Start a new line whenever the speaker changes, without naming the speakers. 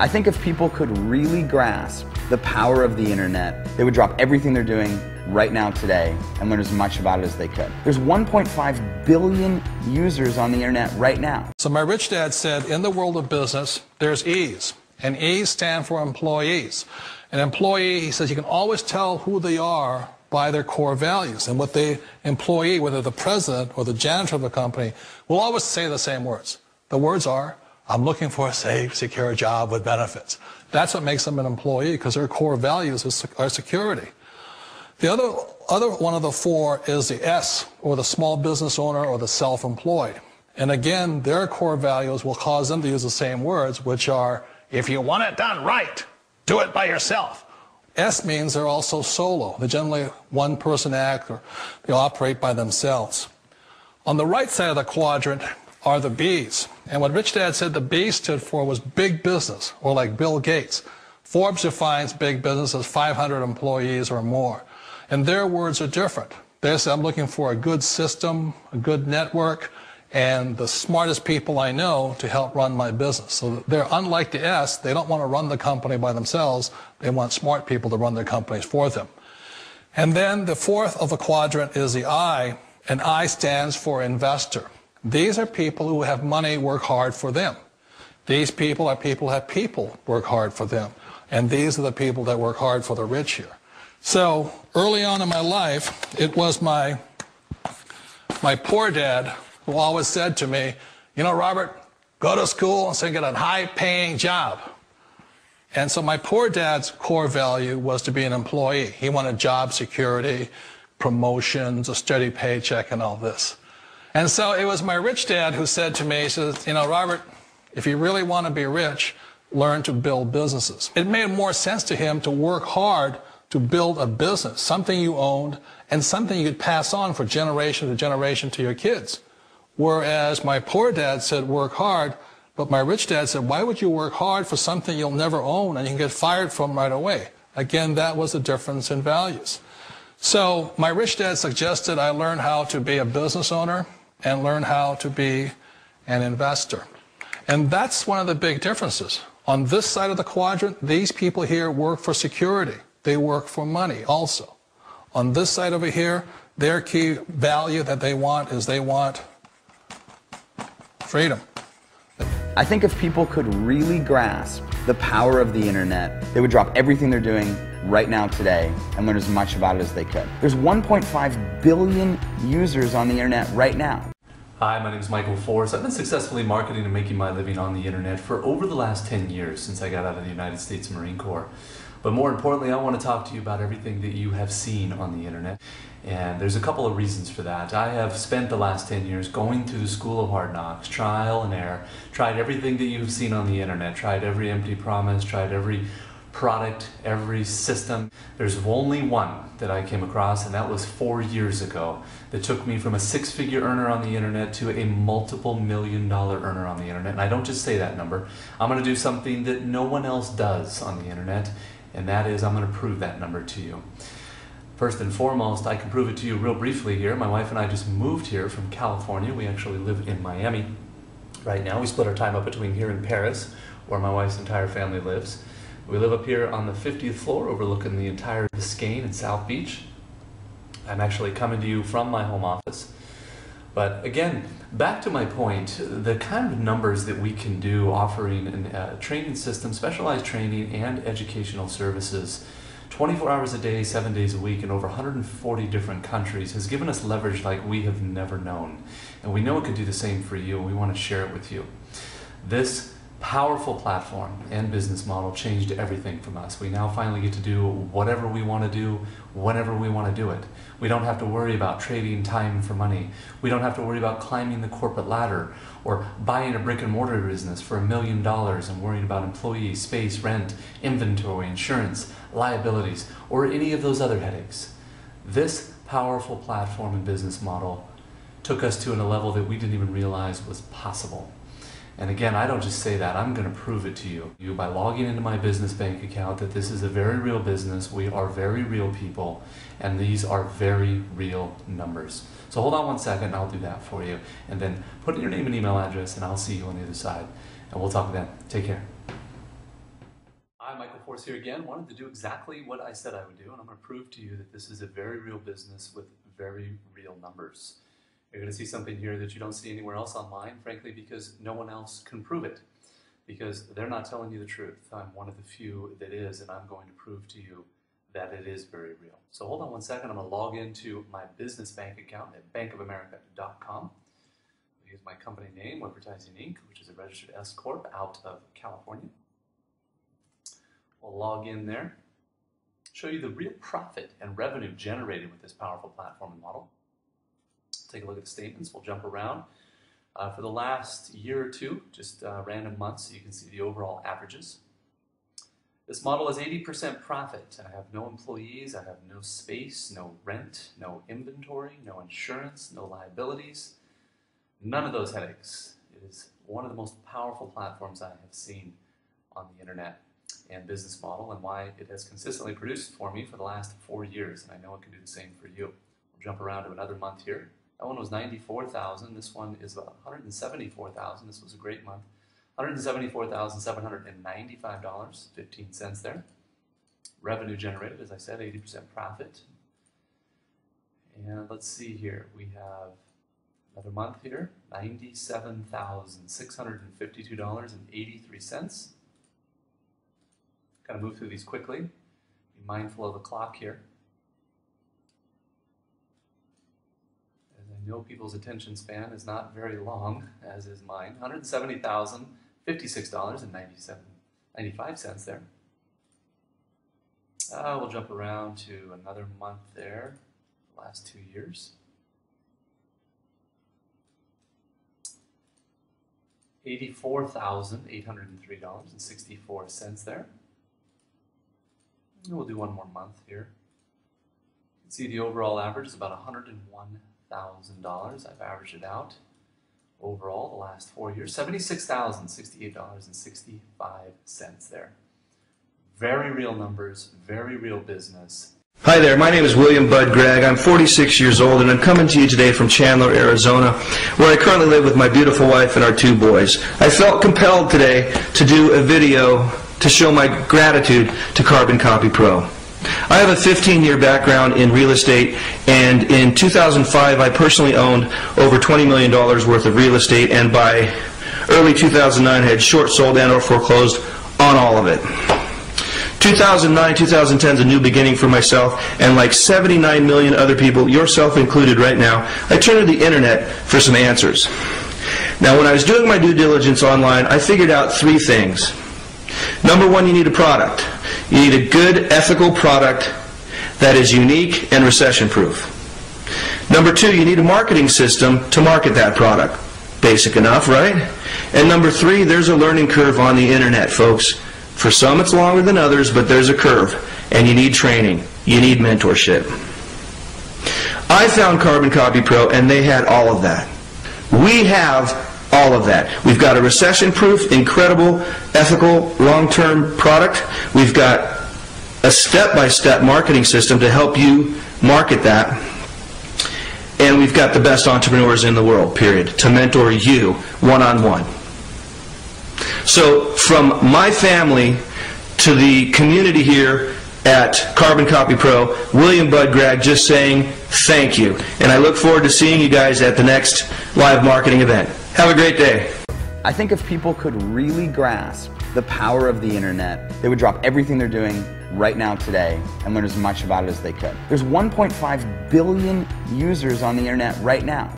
I think if people could really grasp the power of the internet, they would drop everything they're doing right now today and learn as much about it as they could. There's 1.5 billion users on the internet right now.
So my rich dad said, in the world of business, there's E's, and E's stand for employees. An employee, he says, you can always tell who they are by their core values. And what the employee, whether the president or the janitor of the company, will always say the same words. The words are, I'm looking for a safe, secure job with benefits. That's what makes them an employee, because their core values are security. The other one of the four is the S, or the small business owner or the self-employed. And again, their core values will cause them to use the same words, which are, if you want it done right, do it by yourself. S means they're also solo. They're generally one-person act, or they operate by themselves. On the right side of the quadrant are the B's. And what Rich Dad said the B stood for was big business, or like Bill Gates. Forbes defines big business as 500 employees or more. And their words are different. They say, I'm looking for a good system, a good network, and the smartest people I know to help run my business. So they're unlike the S. They don't want to run the company by themselves. They want smart people to run their companies for them. And then the fourth of the quadrant is the I, and I stands for investor. These are people who have money work hard for them. These people are people who have people work hard for them. And these are the people that work hard for the rich here. So early on in my life, it was my poor dad who always said to me, you know, Robert, go to school and so get a high-paying job. And so my poor dad's core value was to be an employee. He wanted job security, promotions, a steady paycheck, and all this. And so it was my rich dad who said to me, he says, you know, Robert, if you really want to be rich, learn to build businesses. It made more sense to him to work hard to build a business, something you owned, and something you could pass on for generation to generation to your kids. Whereas my poor dad said, work hard, but my rich dad said, why would you work hard for something you'll never own and you can get fired from right away? Again, that was the difference in values. So my rich dad suggested I learn how to be a business owner and learn how to be an investor. And that's one of the big differences. On this side of the quadrant, these people here work for security. They work for money also. On this side over here, their key value that they want is they want freedom.
I think if people could really grasp the power of the internet, they would drop everything they're doing right now today and learn as much about it as they could. There's 1.5 billion users on the internet right now.
Hi, my name is Michael Forrest. I've been successfully marketing and making my living on the internet for over the last 10 years since I got out of the United States Marine Corps. But more importantly, I want to talk to you about everything that you have seen on the internet. And there's a couple of reasons for that. I have spent the last 10 years going through the school of hard knocks, trial and error, tried everything that you've seen on the internet, tried every empty promise, tried every product, every system. There's only one that I came across, and that was 4 years ago, that took me from a six-figure earner on the internet to a multiple million-dollar earner on the internet. And I don't just say that number. I'm going to do something that no one else does on the internet, and that is I'm going to prove that number to you. First and foremost, I can prove it to you real briefly here. My wife and I just moved here from California. We actually live in Miami right now. We split our time up between here and Paris, where my wife's entire family lives. We live up here on the 50th floor overlooking the entire Biscayne and South Beach. I'm actually coming to you from my home office. But again, back to my point, the kind of numbers that we can do offering a training system, specialized training and educational services 24 hours a day, 7 days a week in over 140 different countries has given us leverage like we have never known. And we know it could do the same for you, and we want to share it with you. This powerful platform and business model changed everything from us. We now finally get to do whatever we want to do, whenever we want to do it. We don't have to worry about trading time for money. We don't have to worry about climbing the corporate ladder or buying a brick and mortar business for $1 million and worrying about employees, space, rent, inventory, insurance, liabilities, or any of those other headaches. This powerful platform and business model took us to a level that we didn't even realize was possible. And again, I don't just say that, I'm going to prove it to you by logging into my business bank account that this is a very real business, we are very real people, and these are very real numbers. So hold on one second and I'll do that for you. And then put in your name and email address and I'll see you on the other side. And we'll talk then. Take care. Force here again. Wanted to do exactly what I said I would do, and I'm going to prove to you that this is a very real business with very real numbers. You're going to see something here that you don't see anywhere else online, frankly, because no one else can prove it, because they're not telling you the truth. I'm one of the few that is, and I'm going to prove to you that it is very real. So hold on one second. I'm going to log into my business bank account at bankofamerica.com. Use my company name, Webvertising Inc., which is a registered S Corp out of California. We'll log in there, show you the real profit and revenue generated with this powerful platform and model. Take a look at the statements. We'll jump around. For the last year or two, just random months, so you can see the overall averages. This model is 80% profit. I have no employees, I have no space, no rent, no inventory, no insurance, no liabilities, none of those headaches. It is one of the most powerful platforms I have seen on the internet and business model, and why it has consistently produced for me for the last 4 years, and I know it can do the same for you. We'll jump around to another month here. That one was 94,000. This one is about 174,000. This was a great month. $174,795.15 there. Revenue generated, as I said, 80% profit. And let's see here. We have another month here, $97,652.83. Kind of move through these quickly. Be mindful of the clock here, as I know people's attention span is not very long, as is mine. $170,056.95 there. We'll jump around to another month there, the last 2 years. $84,803.64 there. And we'll do one more month here. You can see the overall average is about $101,000. I've averaged it out overall the last 4 years. $76,068.65 there. Very real numbers, very real business.
Hi there, my name is William Bud Gregg. I'm 46 years old, and I'm coming to you today from Chandler, Arizona, where I currently live with my beautiful wife and our 2 boys. I felt compelled today to do a video to show my gratitude to Carbon Copy Pro. I have a 15-year background in real estate, and in 2005 I personally owned over $20 million worth of real estate, and by early 2009 I had short sold and or foreclosed on all of it. 2009, 2010 is a new beginning for myself, and like 79 million other people, yourself included right now, I turned to the internet for some answers. Now, when I was doing my due diligence online, I figured out 3 things. Number 1, you need a product. You need a good, ethical product that is unique and recession-proof. Number 2, you need a marketing system to market that product. Basic enough, right? And number 3, there's a learning curve on the internet, folks. For some it's longer than others, but there's a curve, and you need training. You need mentorship. I found Carbon Copy Pro, and they had all of that. We have all of that. We've got a recession-proof, incredible, ethical, long-term product. We've got a step-by-step marketing system to help you market that. And we've got the best entrepreneurs in the world, period, to mentor you one-on-one. So from my family to the community here at Carbon Copy Pro, William Bud Gregg just saying thank you. And I look forward to seeing you guys at the next live marketing event. Have a great day.
I think if people could really grasp the power of the internet, they would drop everything they're doing right now today and learn as much about it as they could. There's 1.5 billion users on the internet right now.